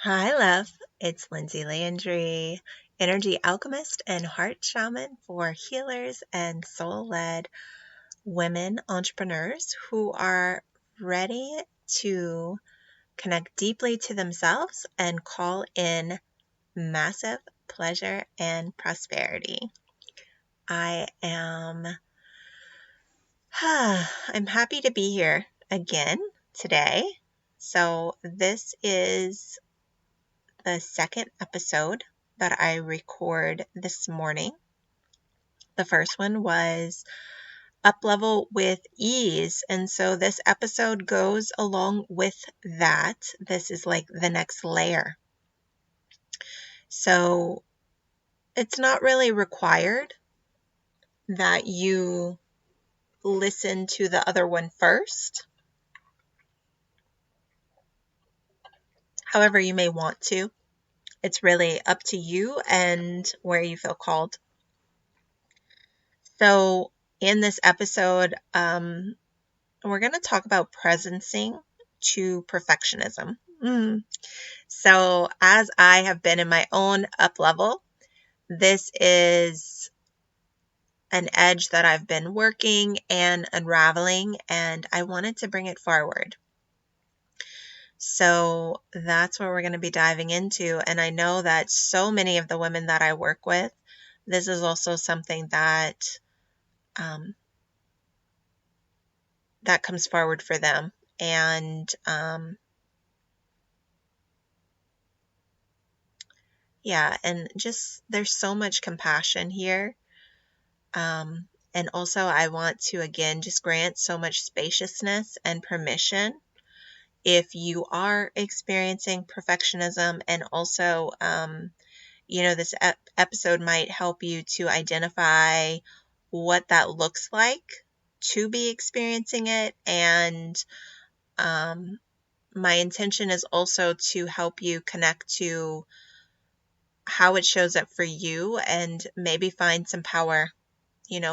Hi, love. It's Lindsay Landry, energy alchemist and heart shaman for healers and soul led women entrepreneurs who are ready to connect deeply to themselves and call in massive pleasure and prosperity. I'm happy to be here again today. So, this is the second episode that I record this morning. The first one was Up Level with Ease. And so this episode goes along with that. This is like the next layer. So it's not really required that you listen to the other one first. However, you may want to. It's really up to you and where you feel called. So in this episode, we're going to talk about presencing to perfectionism. So as I have been in my own up level, this is an edge that I've been working and unraveling, and I wanted to bring it forward. So that's what we're going to be diving into. And I know that so many of the women that I work with, this is also something that that comes forward for them. And and just there's so much compassion here. And also I want to again just grant so much spaciousness and permission if you are experiencing perfectionism, and also this episode might help you to identify what that looks like to be experiencing it. And my intention is also to help you connect to how it shows up for you and maybe find some power,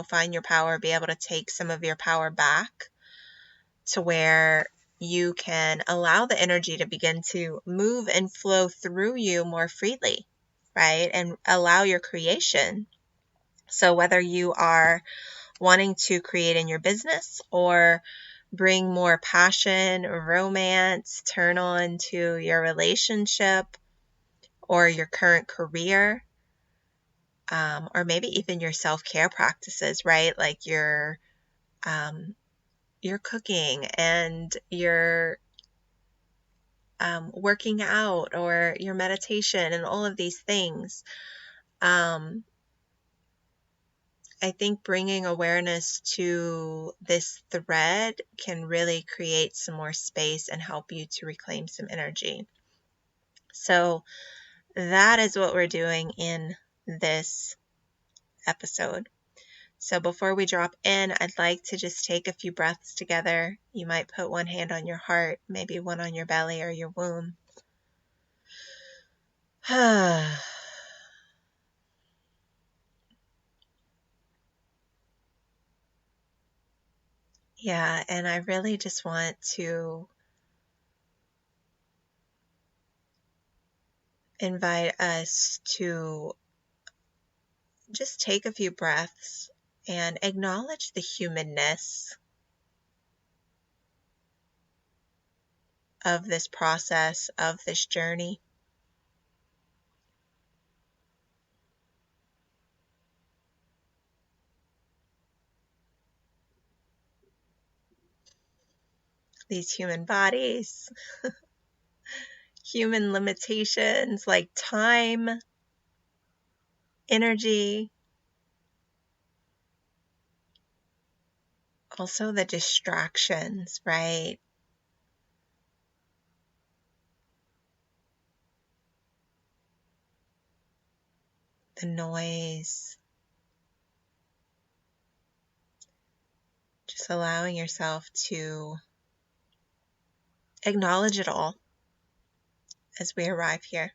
find your power, be able to take some of your power back to where you can allow the energy to begin to move and flow through you more freely, right? And allow your creation. So whether you are wanting to create in your business or bring more passion, romance, turn on to your relationship or your current career, or maybe even your self-care practices, right? Like your cooking and your working out or your meditation and all of these things. I think bringing awareness to this thread can really create some more space and help you to reclaim some energy. So that is what we're doing in this episode. So before we drop in, I'd like to just take a few breaths together. You might put one hand on your heart, maybe one on your belly or your womb. Yeah, and I really just want to invite us to just take a few breaths and acknowledge the humanness of this process, of this journey. These human bodies, human limitations like time, energy, also the distractions, right? The noise. Just allowing yourself to acknowledge it all as we arrive here.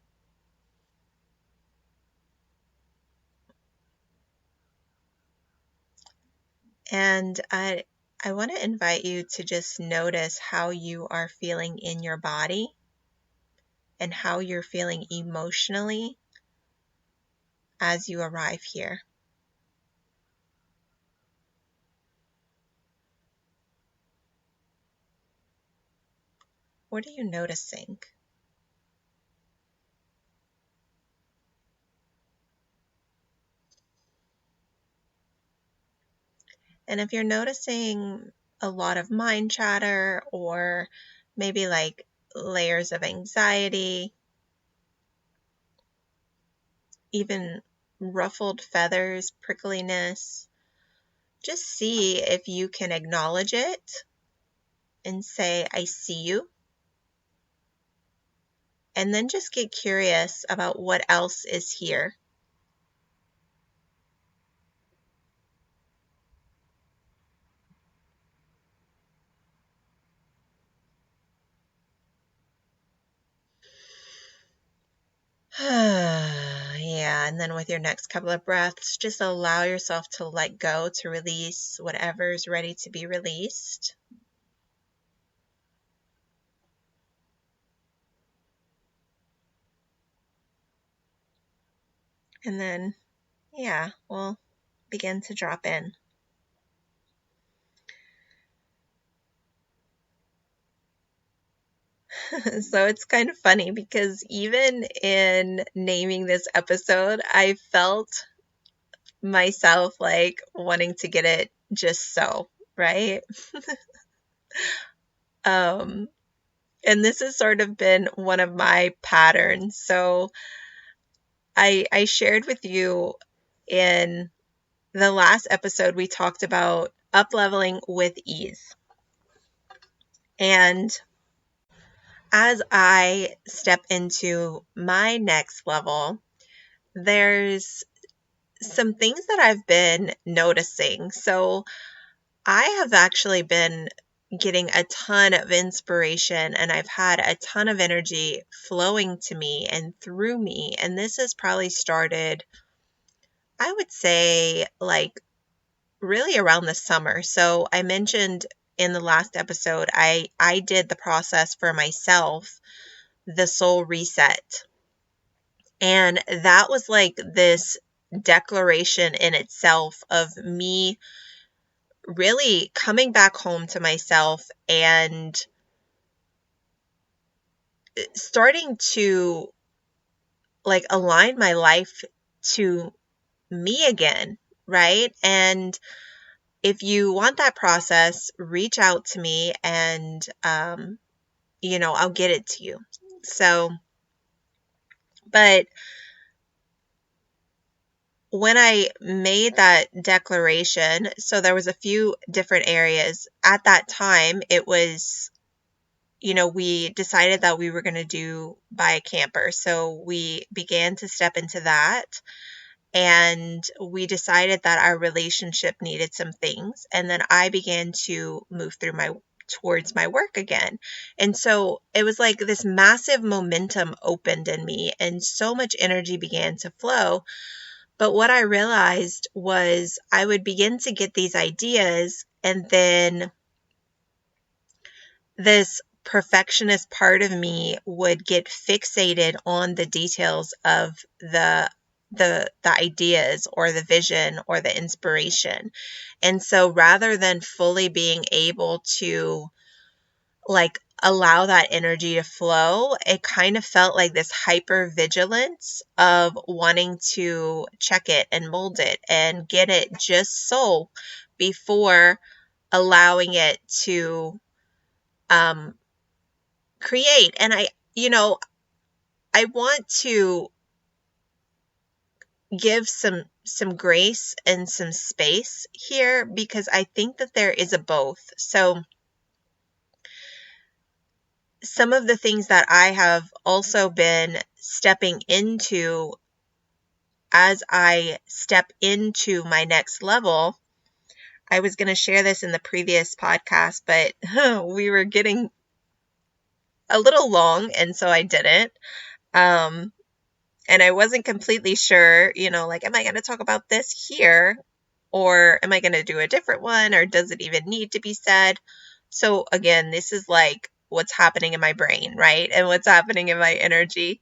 And I want to invite you to just notice how you are feeling in your body and how you're feeling emotionally as you arrive here. What are you noticing? And if you're noticing a lot of mind chatter or maybe like layers of anxiety, even ruffled feathers, prickliness, just see if you can acknowledge it and say, I see you. And then just get curious about what else is here. Yeah, and then with your next couple of breaths, just allow yourself to let go, to release whatever's ready to be released. And then, yeah, we'll begin to drop in. So it's kind of funny because even in naming this episode, I felt myself like wanting to get it just so, right? um and this has sort of been one of my patterns. So I shared with you in the last episode, we talked about up leveling with ease. And as I step into my next level, there's some things that I've been noticing. So I have actually been getting a ton of inspiration, and I've had a ton of energy flowing to me and through me. And this has probably started, I would say, like really around the summer. So I mentioned in the last episode, I did the process for myself, the soul reset. And that was like this declaration in itself of me really coming back home to myself and starting to like align my life to me again, right? And if you want that process, reach out to me and, I'll get it to you. So, but when I made that declaration, so there was a few different areas. At that time, it was, we decided that we were going to buy a camper. So we began to step into that. And we decided that our relationship needed some things. And then I began to move towards my work again. And so it was like this massive momentum opened in me and so much energy began to flow. But what I realized was I would begin to get these ideas, and then this perfectionist part of me would get fixated on the details of the ideas or the vision or the inspiration. And so rather than fully being able to like allow that energy to flow, it kind of felt like this hyper vigilance of wanting to check it and mold it and get it just so before allowing it to um, create. And I want to give some grace and some space here because I think that there is a both. So some of the things that I have also been stepping into as I step into my next level, I was going to share this in the previous podcast, but we were getting a little long, and so I didn't. And I wasn't completely sure, like, am I going to talk about this here? Or am I going to do a different one? Or does it even need to be said? So again, this is like what's happening in my brain, right? And what's happening in my energy.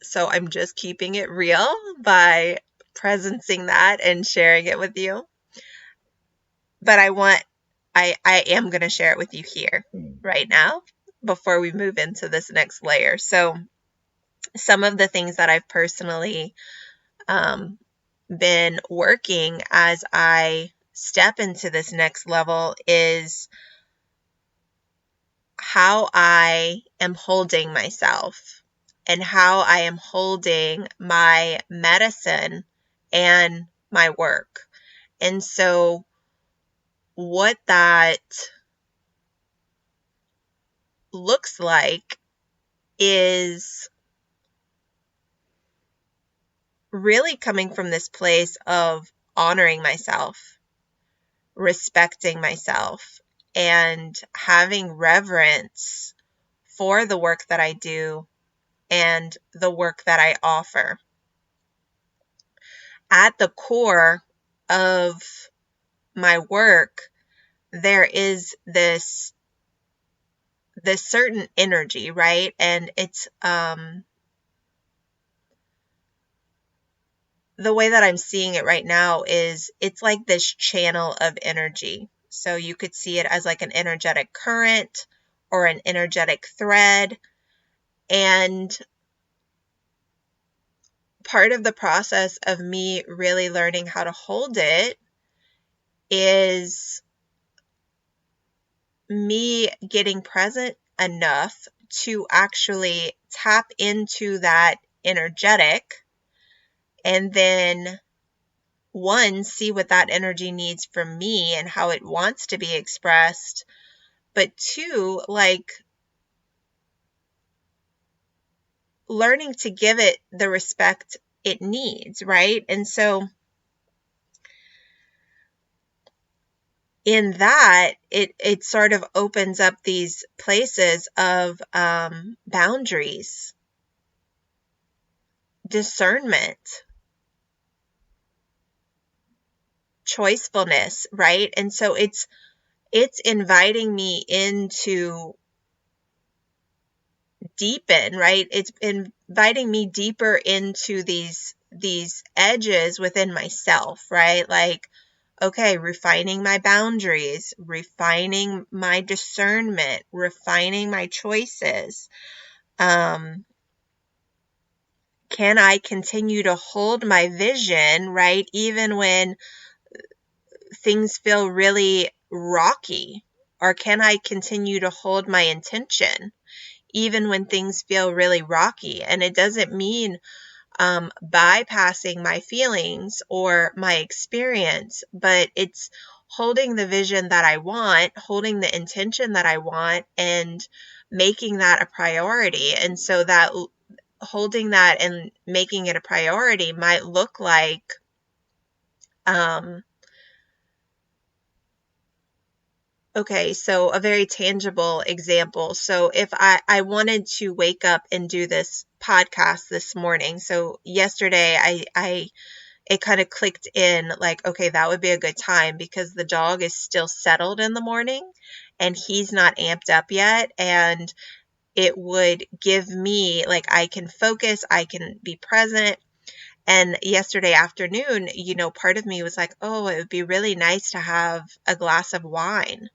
So I'm just keeping it real by presencing that and sharing it with you. But I am going to share it with you here right now before we move into this next layer. So some of the things that I've personally been working as I step into this next level is how I am holding myself and how I am holding my medicine and my work. And so what that looks like is really coming from this place of honoring myself, respecting myself, and having reverence for the work that I do and the work that I offer. At the core of my work, there is this certain energy, right? And it's the way that I'm seeing it right now is it's like this channel of energy. So you could see it as like an energetic current or an energetic thread. And part of the process of me really learning how to hold it is me getting present enough to actually tap into that energetic and then one, see what that energy needs from me and how it wants to be expressed. But two, like learning to give it the respect it needs, right? And so in that, it sort of opens up these places of boundaries, discernment, choicefulness, right? And so it's inviting me into deepen, right? It's inviting me deeper into these edges within myself, right? Like, okay, refining my boundaries, refining my discernment, refining my choices. Can I continue to hold my vision, right? Even when things feel really rocky? Or can I continue to hold my intention even when things feel really rocky? And it doesn't mean bypassing my feelings or my experience, but it's holding the vision that I want, holding the intention that I want, and making that a priority. And so that holding that and making it a priority might look like okay, so a very tangible example. So if I wanted to wake up and do this podcast this morning, so yesterday it kind of clicked in like, okay, that would be a good time because the dog is still settled in the morning and he's not amped up yet. And it would give me, like, I can focus, I can be present. And yesterday afternoon, part of me was like, oh, it would be really nice to have a glass of wine.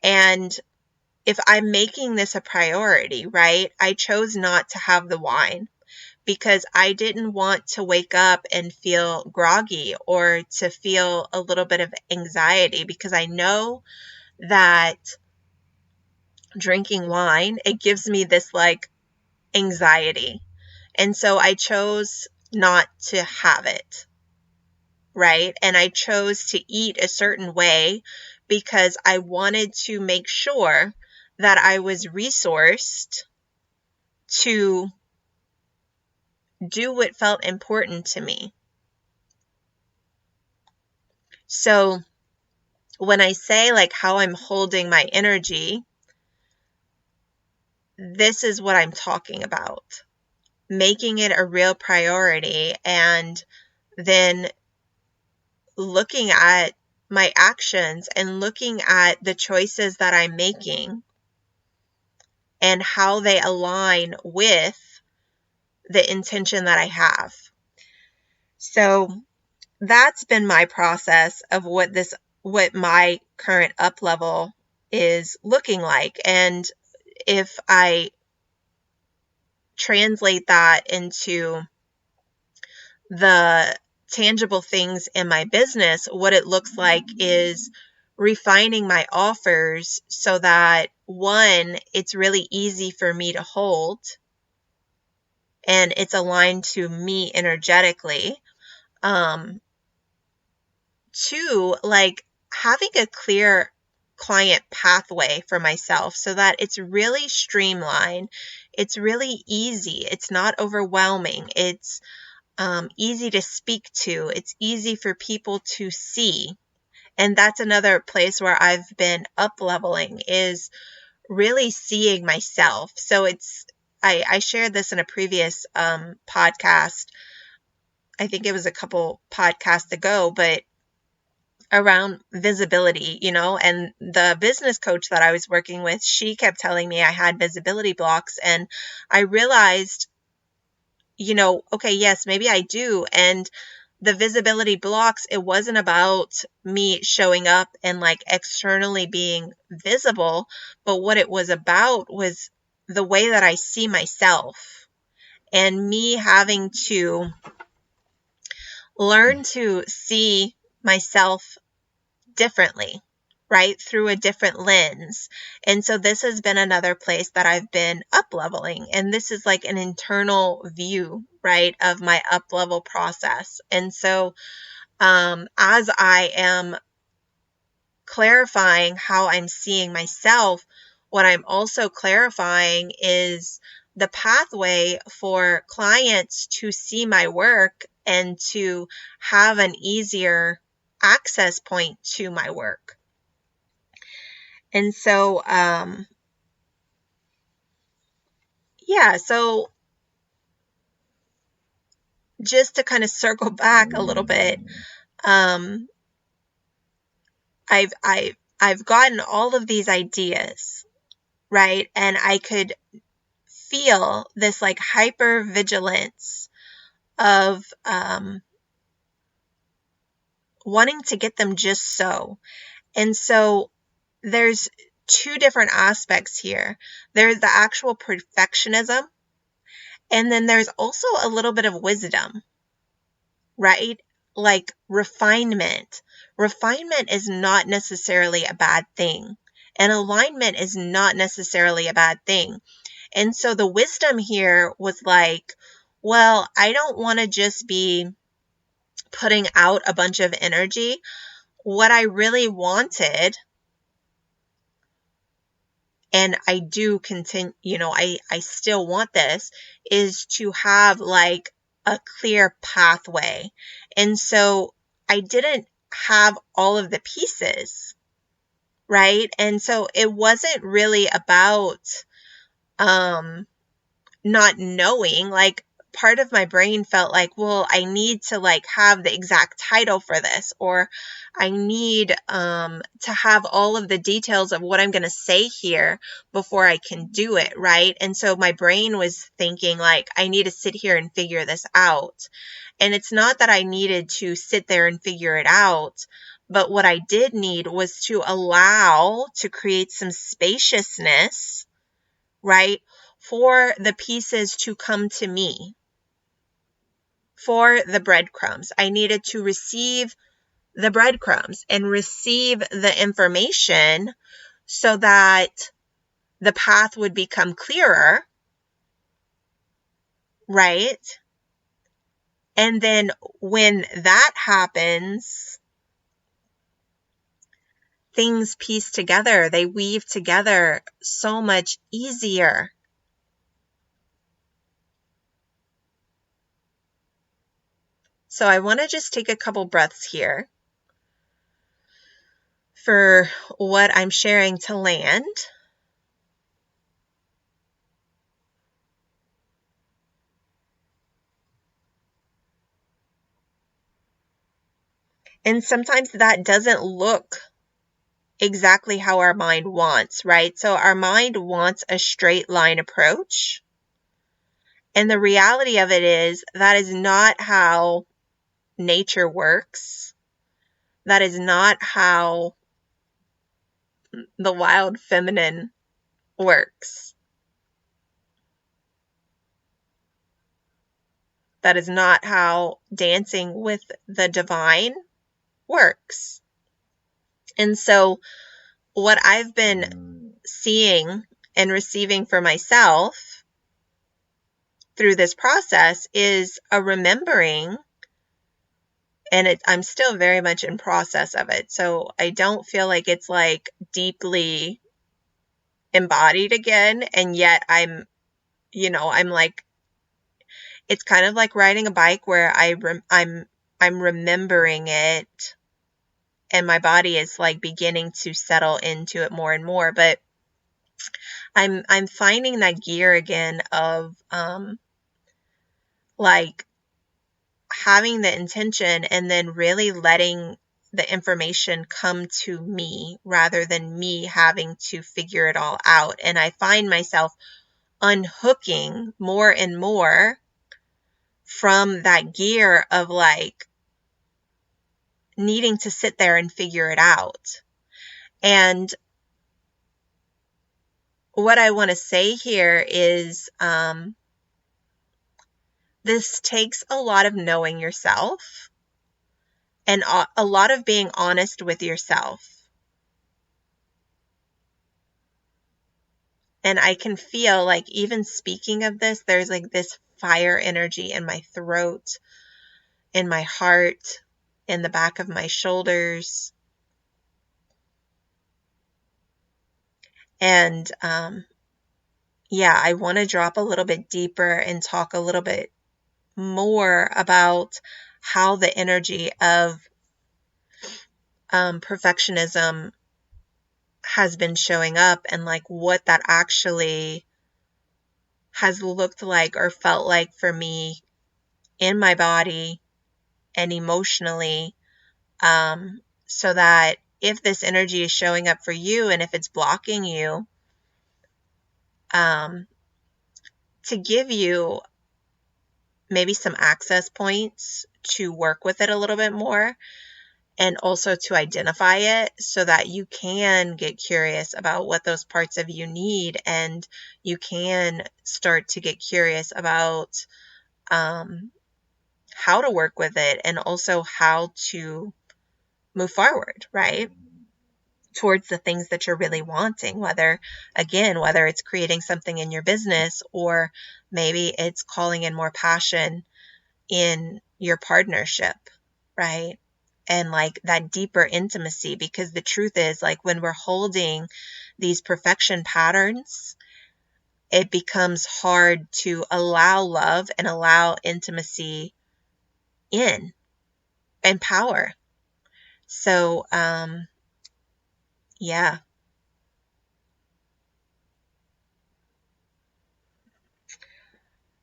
And if I'm making this a priority, right, I chose not to have the wine because I didn't want to wake up and feel groggy or to feel a little bit of anxiety because I know that drinking wine, it gives me this like anxiety. And so I chose not to have it, right? And I chose to eat a certain way because I wanted to make sure that I was resourced to do what felt important to me. So when I say like how I'm holding my energy, this is what I'm talking about. Making it a real priority and then looking at my actions and looking at the choices that I'm making and how they align with the intention that I have. So that's been my process of what my current up level is looking like. And if I translate that into the tangible things in my business, what it looks like is refining my offers so that, one, it's really easy for me to hold and it's aligned to me energetically. Two, like having a clear client pathway for myself so that it's really streamlined. It's really easy. It's not overwhelming. It's easy to speak to. It's easy for people to see. And that's another place where I've been up leveling, is really seeing myself. So I shared this in a previous podcast. I think it was a couple podcasts ago, but around visibility, and the business coach that I was working with, she kept telling me I had visibility blocks. And I realized, okay, yes, maybe I do. And the visibility blocks, it wasn't about me showing up and like externally being visible, but what it was about was the way that I see myself, and me having to learn to see myself differently, right? Through a different lens. And so this has been another place that I've been up leveling. And this is like an internal view, right, of my up level process. And so as I am clarifying how I'm seeing myself, what I'm also clarifying is the pathway for clients to see my work and to have an easier access point to my work. And so, so just to kind of circle back a little bit, um, I've gotten all of these ideas, right? And I could feel this like hyper vigilance of wanting to get them just so. And so there's two different aspects here. There's the actual perfectionism, and then there's also a little bit of wisdom, right? Like refinement. Refinement is not necessarily a bad thing, and alignment is not necessarily a bad thing. And so the wisdom here was like, well, I don't want to just be putting out a bunch of energy. What I really wanted, and I do continue, I still want this, is to have like a clear pathway. And so I didn't have all of the pieces, right? And so it wasn't really about not knowing. Like, part of my brain felt like, well, I need to like have the exact title for this, or I need to have all of the details of what I'm going to say here before I can do it, right? And so my brain was thinking like, I need to sit here and figure this out. And it's not that I needed to sit there and figure it out, but what I did need was to allow to create some spaciousness, right, for the pieces to come to me, for the breadcrumbs. I needed to receive the breadcrumbs and receive the information so that the path would become clearer, right? And then when that happens, things piece together, they weave together so much easier. So I want to just take a couple breaths here for what I'm sharing to land. And sometimes that doesn't look exactly how our mind wants, right? So our mind wants a straight line approach. And the reality of it is that is not how nature works. That is not how the wild feminine works. That is not how dancing with the divine works. And so what I've been seeing and receiving for myself through this process is a remembering, and I'm still very much in process of it. So I don't feel like it's like deeply embodied again. And yet I'm like, it's kind of like riding a bike where I'm remembering it, and my body is like beginning to settle into it more and more. But I'm finding that gear again of like having the intention and then really letting the information come to me rather than me having to figure it all out. And I find myself unhooking more and more from that gear of like needing to sit there and figure it out. And what I want to say here is this takes a lot of knowing yourself and a lot of being honest with yourself. And I can feel like even speaking of this, there's like this fire energy in my throat, in my heart, in the back of my shoulders. And yeah, I want to drop a little bit deeper and talk a little bit more about how the energy of perfectionism has been showing up and like what that actually has looked like or felt like for me in my body and emotionally, so that if this energy is showing up for you and if it's blocking you, to give you maybe some access points to work with it a little bit more, and also to identify it so that you can get curious about what those parts of you need, and you can start to get curious about how to work with it and also how to move forward, right? Towards the things that you're really wanting, whether it's creating something in your business, or maybe it's calling in more passion in your partnership, right? And like that deeper intimacy, because the truth is, like, when we're holding these perfection patterns, it becomes hard to allow love and allow intimacy in, and power. So, yeah.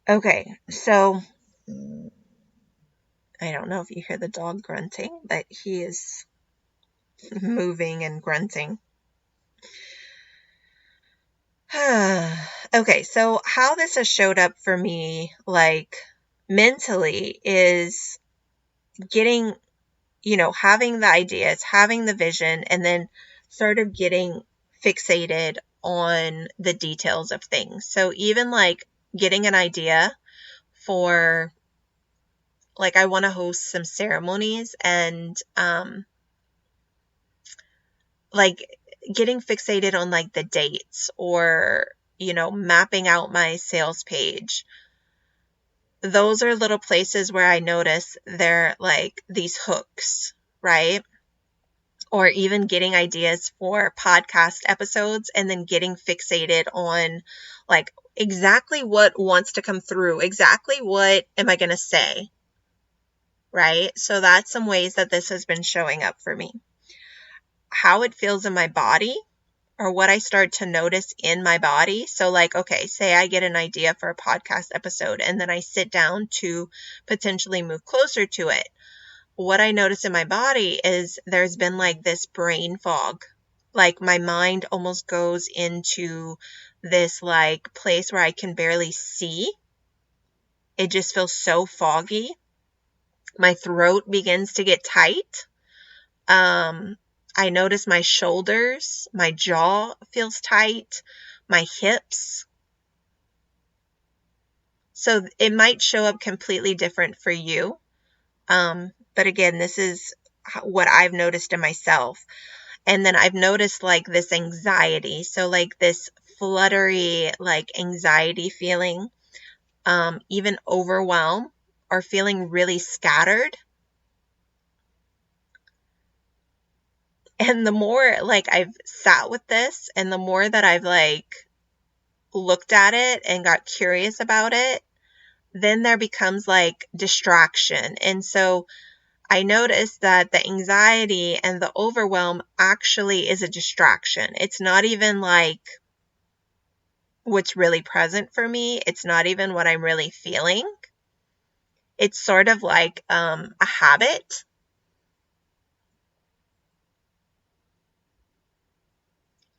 Okay, so I don't know if you hear the dog grunting, but he is moving and grunting. Okay, so how this has showed up for me, like mentally, is getting, having the ideas, having the vision, and then sort of getting fixated on the details of things. So even like getting an idea for, like, I want to host some ceremonies, and like getting fixated on like the dates, or mapping out my sales page. Those are little places where I notice they're like these hooks, right? Or even getting ideas for podcast episodes and then getting fixated on like exactly what wants to come through, exactly what am I going to say, right? So that's some ways that this has been showing up for me. How it feels in my body, or what I start to notice in my body. So like, okay, say I get an idea for a podcast episode and then I sit down to potentially move closer to it. what I notice in my body is there's been like this brain fog. Like my mind almost goes into this like place where I can barely see. It just feels so foggy. My throat begins to get tight. Um, I notice my shoulders, my jaw feels tight, my hips. So it might show up completely different for you. But again, this is what I've noticed in myself. And then I've noticed like this anxiety. So like this fluttery, like anxiety feeling, even overwhelm or feeling really scattered. And the more like I've sat with this and the more that I've like looked at it and got curious about it, then there becomes like distraction. And so I noticed that the anxiety and the overwhelm actually is a distraction. It's not even like what's really present for me. It's not even what I'm really feeling. It's sort of like a habit.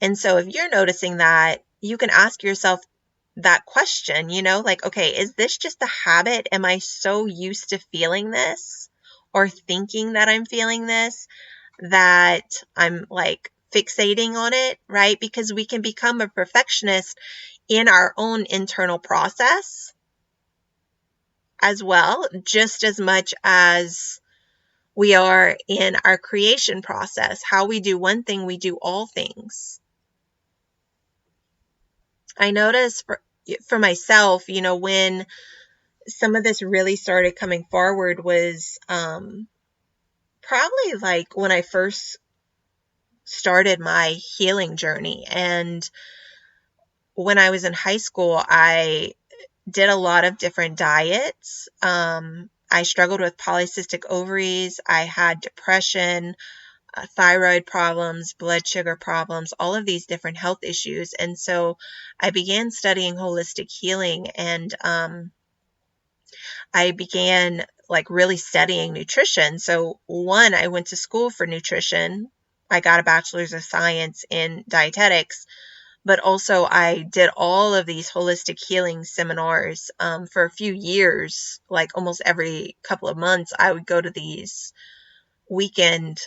And so if you're noticing that, you can ask yourself that question, like, okay, is this just a habit? Am I so used to feeling this or thinking that I'm feeling this that I'm like fixating on it, right? Because we can become a perfectionist in our own internal process as well, just as much as we are in our creation process. How we do one thing, we do all things. I noticed for myself, when some of this really started coming forward was probably like when I first started my healing journey. And when I was in high school, I did a lot of different diets. I struggled with polycystic ovaries. I had depression, thyroid problems, blood sugar problems, all of these different health issues. And so I began studying holistic healing, and I began like really studying nutrition. So one, I went to school for nutrition. I got a bachelor's of science in dietetics, but also I did all of these holistic healing seminars for a few years. Like almost every couple of months, I would go to these weekend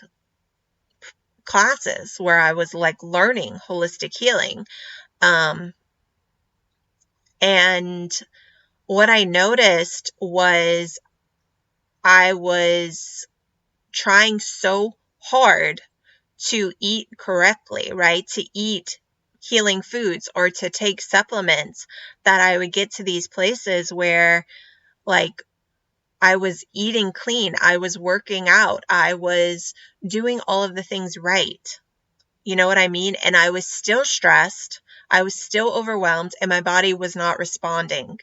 classes where I was like learning holistic healing. Um, and what I noticed was I was trying so hard to eat correctly, right? To eat healing foods or to take supplements, that I would get to these places where like I was eating clean, I was working out, I was doing all of the things right. You know what I mean? And I was still stressed, I was still overwhelmed, and my body was not responding.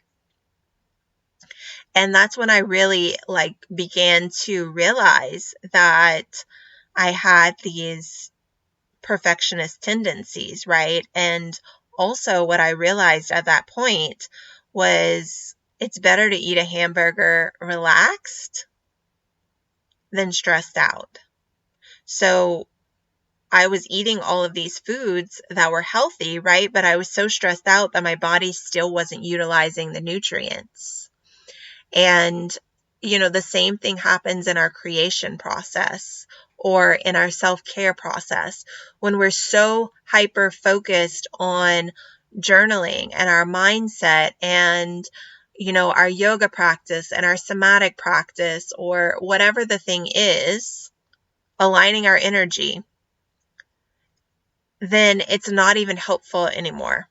And that's when I really like began to realize that I had these perfectionist tendencies, right? And also what I realized at that point was it's better to eat a hamburger relaxed than stressed out. So I was eating all of these foods that were healthy, right? But I was so stressed out that my body still wasn't utilizing the nutrients. And, the same thing happens in our creation process or in our self-care process. When we're so hyper focused on journaling and our mindset and, our yoga practice and our somatic practice or whatever the thing is, aligning our energy, then it's not even helpful anymore.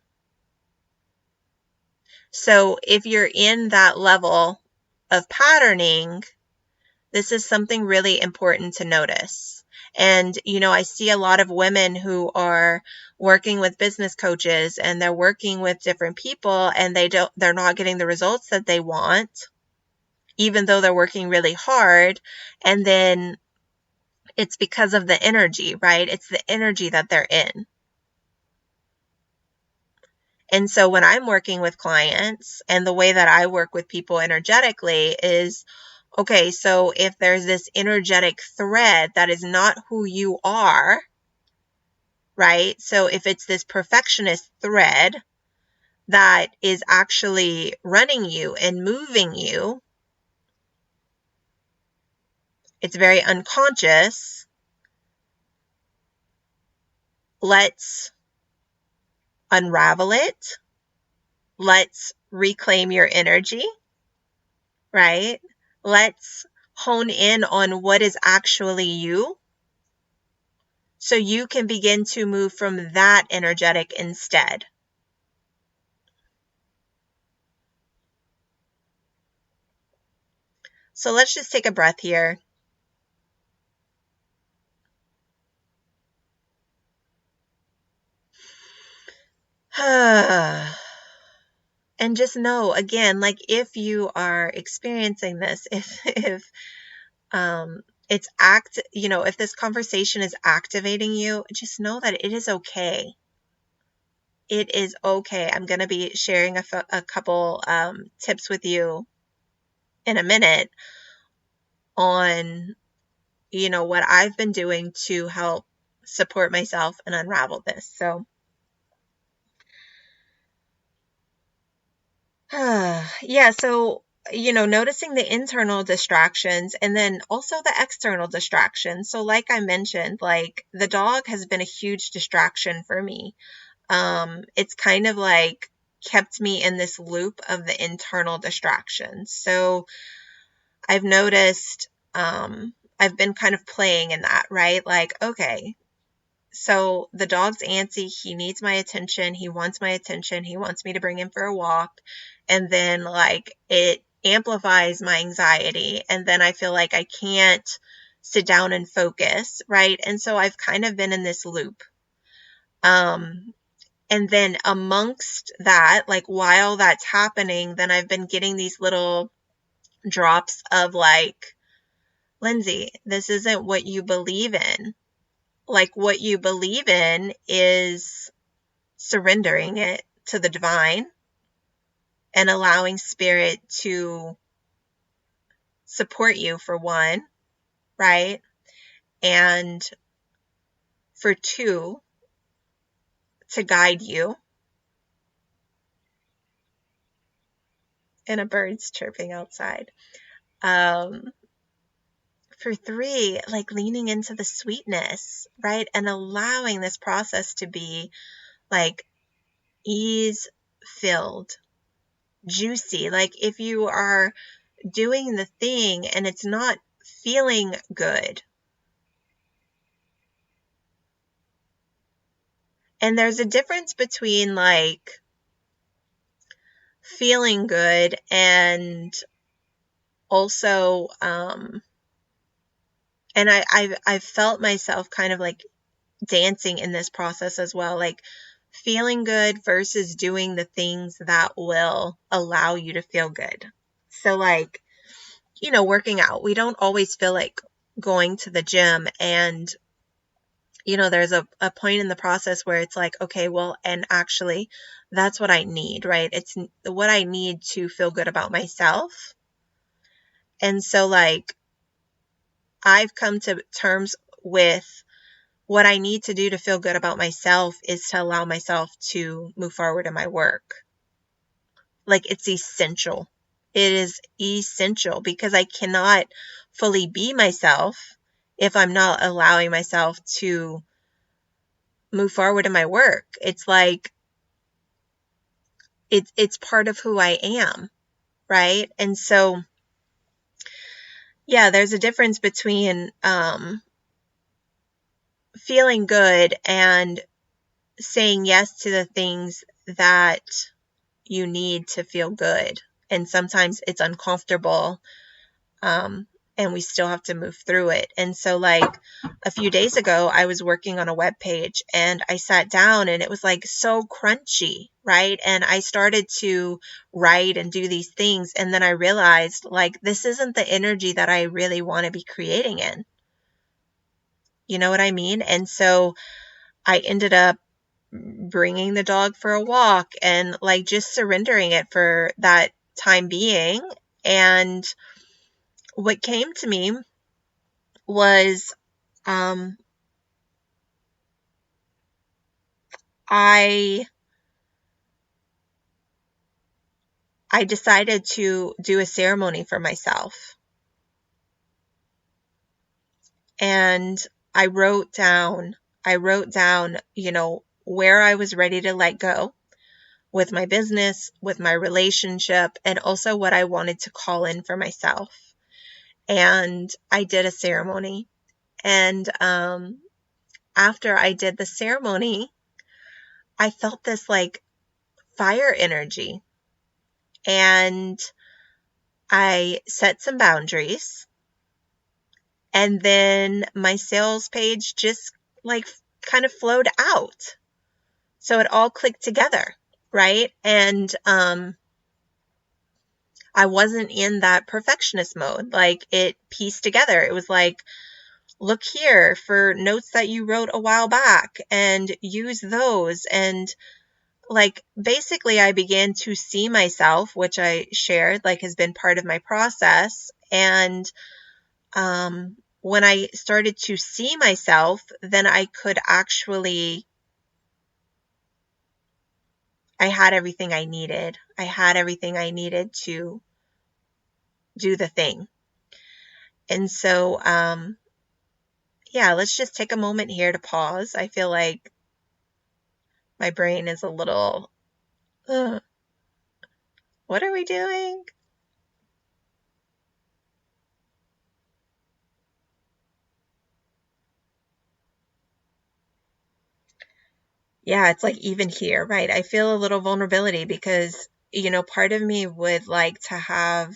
So if you're in that level of patterning, this is something really important to notice. And, I see a lot of women who are working with business coaches and they're working with different people and they're not getting the results that they want, even though they're working really hard. And then it's because of the energy, right? It's the energy that they're in. And so when I'm working with clients, and the way that I work with people energetically is Okay, so if there's this energetic thread that is not who you are, right? So if it's this perfectionist thread that is actually running you and moving you, it's very unconscious. Let's unravel it. Let's reclaim your energy, right? Let's hone in on what is actually you so you can begin to move from that energetic instead. So let's just take a breath here. And just know, again, like if you are experiencing this, if it's if this conversation is activating you, just know that it is okay. It is okay. I'm going to be sharing a couple tips with you in a minute on, what I've been doing to help support myself and unravel this. So, yeah, so, noticing the internal distractions and then also the external distractions. So, like I mentioned, like the dog has been a huge distraction for me. It's kind of like kept me in this loop of the internal distractions. So, I've noticed, I've been kind of playing in that, right? Like, okay, so the dog's antsy. He needs my attention. He wants my attention. He wants me to bring him for a walk. And then, like, it amplifies my anxiety. And then I feel like I can't sit down and focus, right? And so I've kind of been in this loop. And then amongst that, like, while that's happening, then I've been getting these little drops of like, Lindsay, this isn't what you believe in. Like, what you believe in is surrendering it to the divine and allowing spirit to support you, for one, right? And for two, to guide you. And a bird's chirping outside. For three, like leaning into the sweetness, right? And allowing this process to be like ease filled, juicy. Like if you are doing the thing and it's not feeling good. And there's a difference between like feeling good and also, and I've felt myself kind of like dancing in this process as well, like feeling good versus doing the things that will allow you to feel good. So like, working out, we don't always feel like going to the gym, and there's a point in the process where it's like, okay, well, and actually that's what I need, right? It's what I need to feel good about myself. And so like I've come to terms with what I need to do to feel good about myself is to allow myself to move forward in my work. Like it's essential. It is essential because I cannot fully be myself if I'm not allowing myself to move forward in my work. It's like it's part of who I am, right? And so yeah, there's a difference between feeling good and saying yes to the things that you need to feel good. And sometimes it's uncomfortable, and we still have to move through it. And so like a few days ago, I was working on a web page and I sat down and it was like so crunchy, right? And I started to write and do these things. And then I realized like, this isn't the energy that I really want to be creating in. You know what I mean? And so I ended up bringing the dog for a walk and like just surrendering it for that time being. And what came to me was I decided to do a ceremony for myself. And I wrote down, where I was ready to let go with my business, with my relationship, and also what I wanted to call in for myself. And I did a ceremony. And after I did the ceremony, I felt this like fire energy. And I set some boundaries. And then my sales page just like kind of flowed out. So it all clicked together, right? And I wasn't in that perfectionist mode. Like, it pieced together. It was like, look here for notes that you wrote a while back and use those. And like, basically I began to see myself, which I shared, like, has been part of my process. And when I started to see myself, then I could actually, I had everything I needed. I had everything I needed to do the thing. And so, yeah, let's just take a moment here to pause. I feel like my brain is a little, what are we doing? Yeah, it's like even here, right? I feel a little vulnerability because, part of me would like to have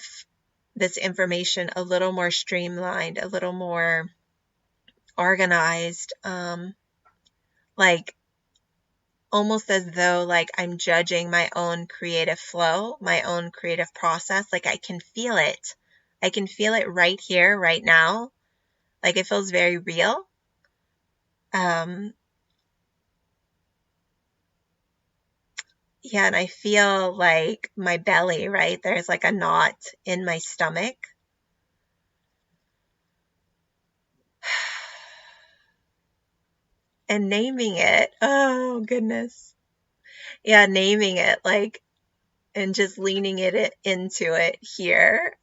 this information a little more streamlined, a little more organized, like almost as though like I'm judging my own creative flow, my own creative process. Like, I can feel it. I can feel it right here, right now. Like, it feels very real. Yeah, and I feel like my belly, right? There's like a knot in my stomach. And naming it, oh goodness. Yeah, naming it, like, and just leaning it into it here.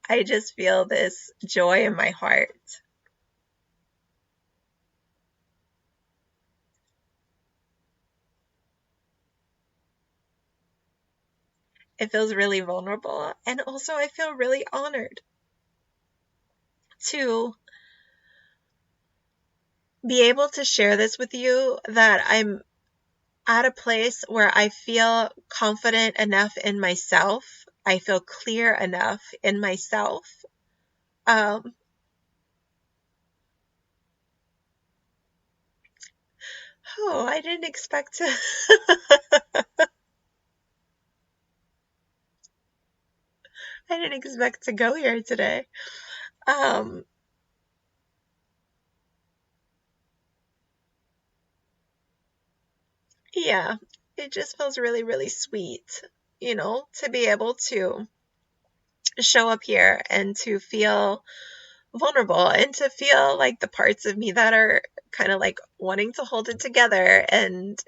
I just feel this joy in my heart. It feels really vulnerable. And also, I feel really honored to be able to share this with you, that I'm at a place where I feel confident enough in myself. I feel clear enough in myself. Um, oh, I didn't expect to. I didn't expect to go here today. Um, yeah, it just feels really, really sweet, to be able to show up here and to feel vulnerable and to feel like the parts of me that are kind of like wanting to hold it together and,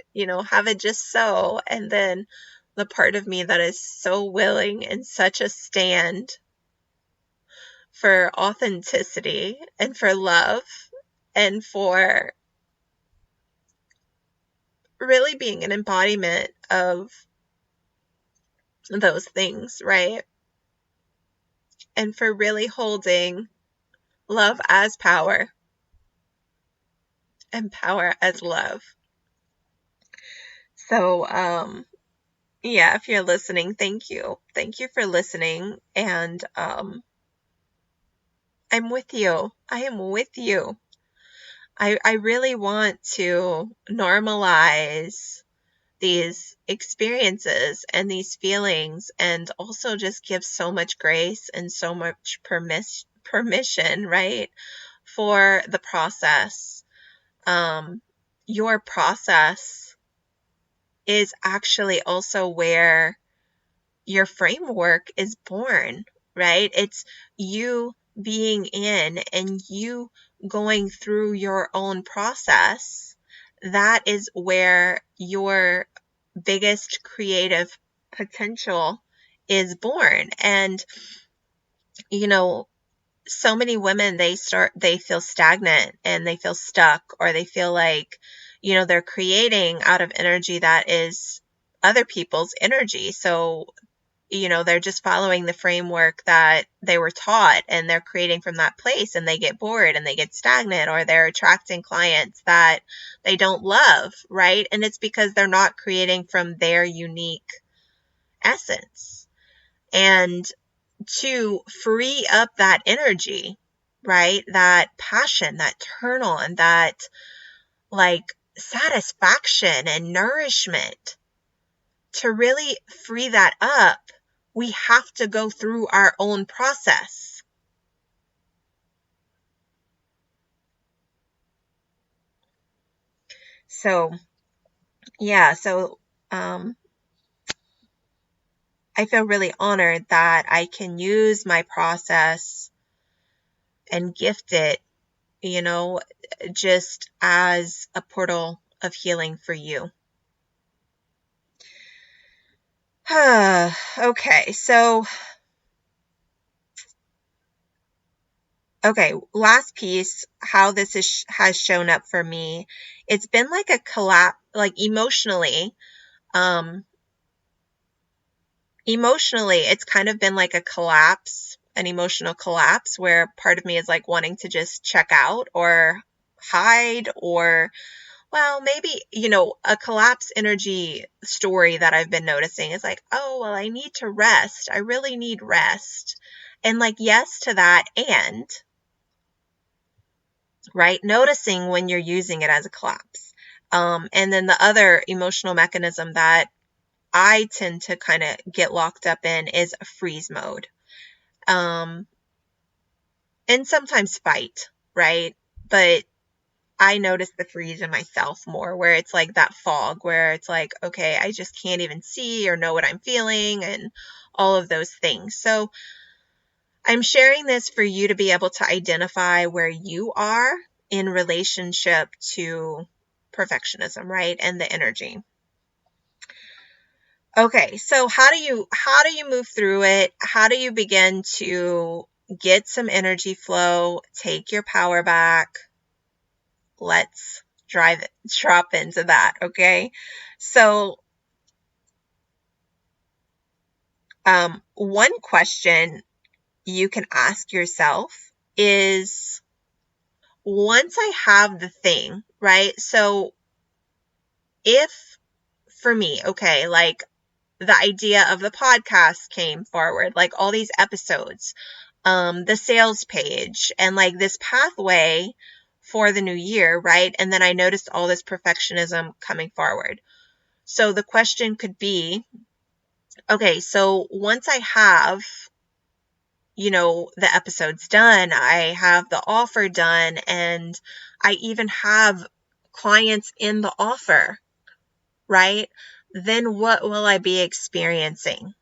have it just so. And then the part of me that is so willing and such a stand for authenticity and for love and for really being an embodiment of those things, right? And for really holding love as power and power as love. So, yeah, if you're listening, thank you. Thank you for listening. And I'm with you. I am with you. I really want to normalize these experiences and these feelings, and also just give so much grace and so much permission, right, for the process. Your process is actually also where your framework is born, right? It's you being in and you going through your own process, that is where your biggest creative potential is born. And, you know, so many women, they feel stagnant and they feel stuck, or they feel like, they're creating out of energy that is other people's energy. So, they're just following the framework that they were taught, and they're creating from that place, and they get bored and they get stagnant, or they're attracting clients that they don't love, right? And it's because they're not creating from their unique essence. And to free up that energy, right? That passion, that turn on, that like satisfaction and nourishment, to really free that up, we have to go through our own process. So, yeah, I feel really honored that I can use my process and gift it, you know, just as a portal of healing for you. Okay, last piece, how this has shown up for me. It's been like a collapse, like emotionally, it's kind of been like a collapse, an emotional collapse, where part of me is like wanting to just check out or hide, or, well, maybe, a collapse energy story that I've been noticing is like, oh, well, I need to rest. I really need rest. And like, yes to that. And, right, noticing when you're using it as a collapse. And then the other emotional mechanism that I tend to kind of get locked up in is a freeze mode. And sometimes fight, right? But I notice the freeze in myself more, where it's like that fog, where it's like, okay, I just can't even see or know what I'm feeling, and all of those things. So I'm sharing this for you to be able to identify where you are in relationship to perfectionism, right? And the energy. Okay, so how do you move through it? How do you begin to get some energy flow, take your power back? Let's drop into that, okay? So, one question you can ask yourself is, once I have the thing, right? So, if for me, okay, like the idea of the podcast came forward, like all these episodes, the sales page, and like this pathway for the new year, right? And then I noticed all this perfectionism coming forward. So the question could be, okay, so once I have, the episodes done, I have the offer done, and I even have clients in the offer, right? Then what will I be experiencing?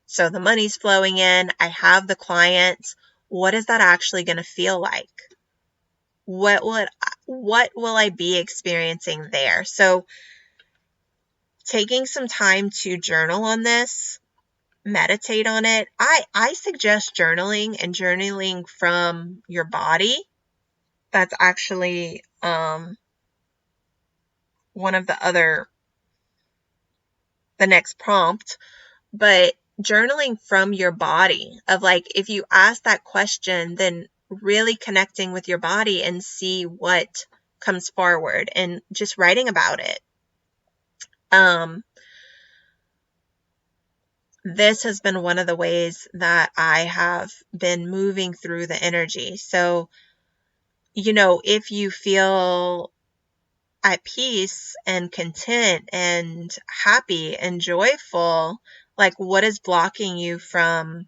So the money's flowing in, I have the clients. What is that actually going to feel like? What will I be experiencing there? So taking some time to journal on this, meditate on it. I suggest journaling, and journaling from your body. That's actually one of the next prompt. But journaling from your body, of like, if you ask that question, then really connecting with your body and see what comes forward, and just writing about it. This has been one of the ways that I have been moving through the energy. So, if you feel at peace and content and happy and joyful, like, what is blocking you from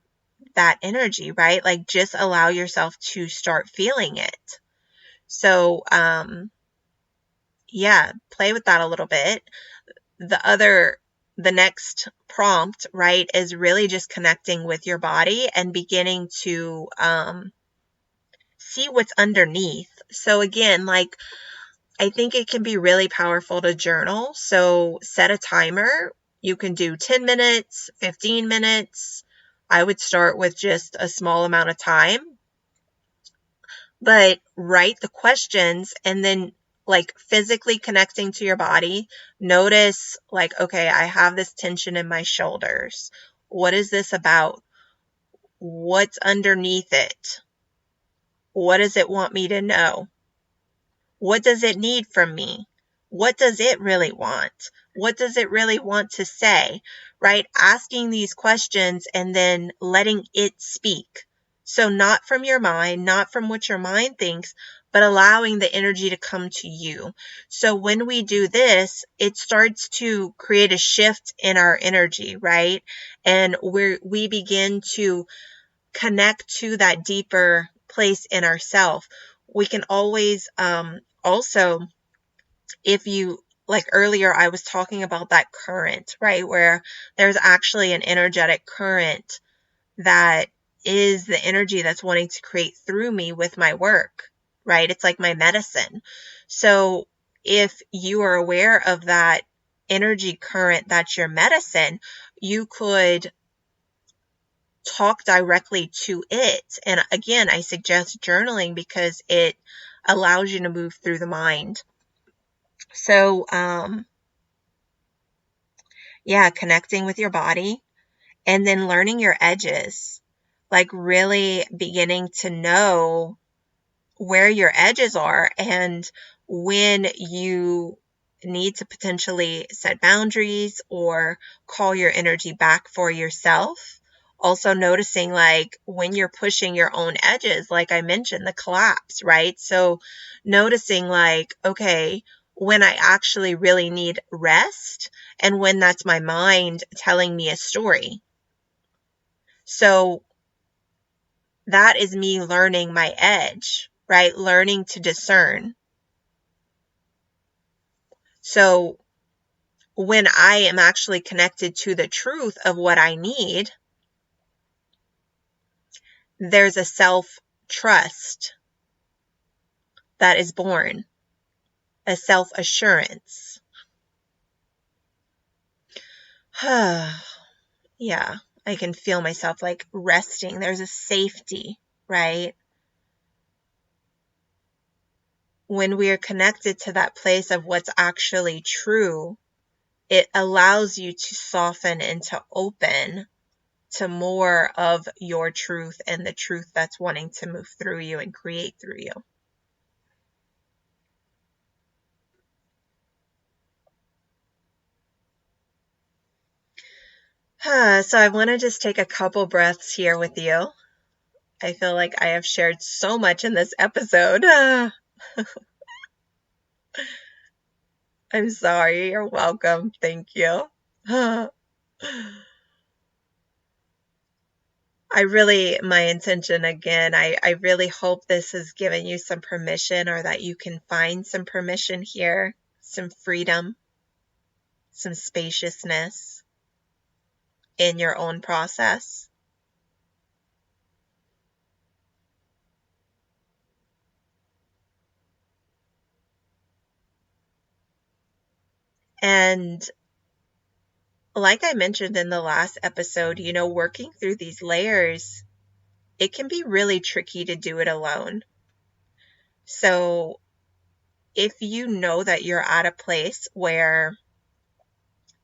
that energy, right? Like, just allow yourself to start feeling it. So, yeah, play with that a little bit. The other the next prompt, right, is really just connecting with your body and beginning to see what's underneath. So again, like, I think it can be really powerful to journal. So set a timer. You can do 10 minutes, 15 minutes. I would start with just a small amount of time, but write the questions and then like physically connecting to your body. Notice like, okay, I have this tension in my shoulders. What is this about? What's underneath it? What does it want me to know? What does it need from me? What does it really want? What does it really want to say? Right? Asking these questions and then letting it speak. So not from your mind, not from what your mind thinks, but allowing the energy to come to you. So when we do this, it starts to create a shift in our energy, right? And we begin to connect to that deeper place in ourself. We can always also, if you like earlier, I was talking about that current, right? Where there's actually an energetic current that is the energy that's wanting to create through me with my work, right? It's like my medicine. So if you are aware of that energy current that's your medicine, you could talk directly to it. And again, I suggest journaling because it allows you to move through the mind. So, yeah, connecting with your body and then learning your edges, like really beginning to know where your edges are and when you need to potentially set boundaries or call your energy back for yourself. Also noticing like when you're pushing your own edges, like I mentioned, the collapse, right? So noticing like, okay, when I actually really need rest and when that's my mind telling me a story. So that is me learning my edge, right? Learning to discern. So when I am actually connected to the truth of what I need, there's a self-trust that is born, a self-assurance. Yeah, I can feel myself like resting. There's a safety, right? When we are connected to that place of what's actually true, it allows you to soften and to open to more of your truth and the truth that's wanting to move through you and create through you. So I want to just take a couple breaths here with you. I feel like I have shared so much in this episode. I'm sorry. You're welcome. Thank you. My intention again, I really hope this has given you some permission or that you can find some permission here, some freedom, some spaciousness in your own process. And like I mentioned in the last episode, working through these layers, it can be really tricky to do it alone. So if you know that you're at a place where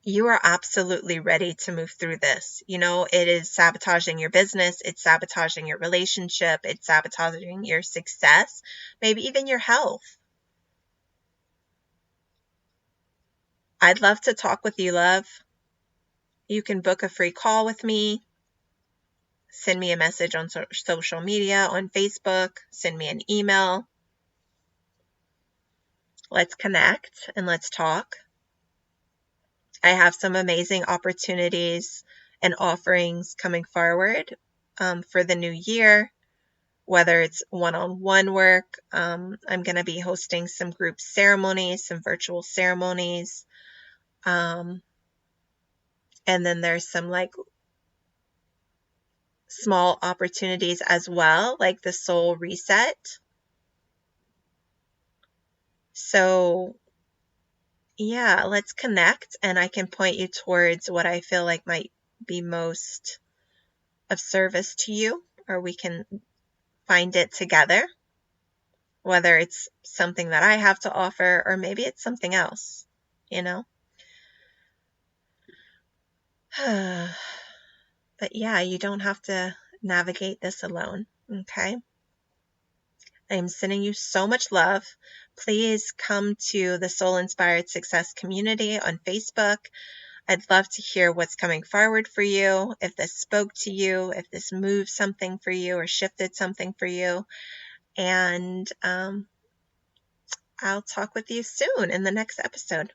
you are absolutely ready to move through this, it is sabotaging your business, it's sabotaging your relationship, it's sabotaging your success, maybe even your health. I'd love to talk with you, love. You can book a free call with me. Send me a message on social media, on Facebook, send me an email. Let's connect and let's talk. I have some amazing opportunities and offerings coming forward for the new year, whether it's one-on-one work. I'm going to be hosting some group ceremonies, some virtual ceremonies. And then there's some like small opportunities as well, like the soul reset. So yeah, let's connect and I can point you towards what I feel like might be most of service to you, or we can find it together, whether it's something that I have to offer or maybe it's something else, you know? But yeah, you don't have to navigate this alone, okay? I'm sending you so much love. Please come to the Soul Inspired Success community on Facebook. I'd love to hear what's coming forward for you, if this spoke to you, if this moved something for you or shifted something for you. And I'll talk with you soon in the next episode.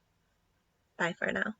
Bye for now.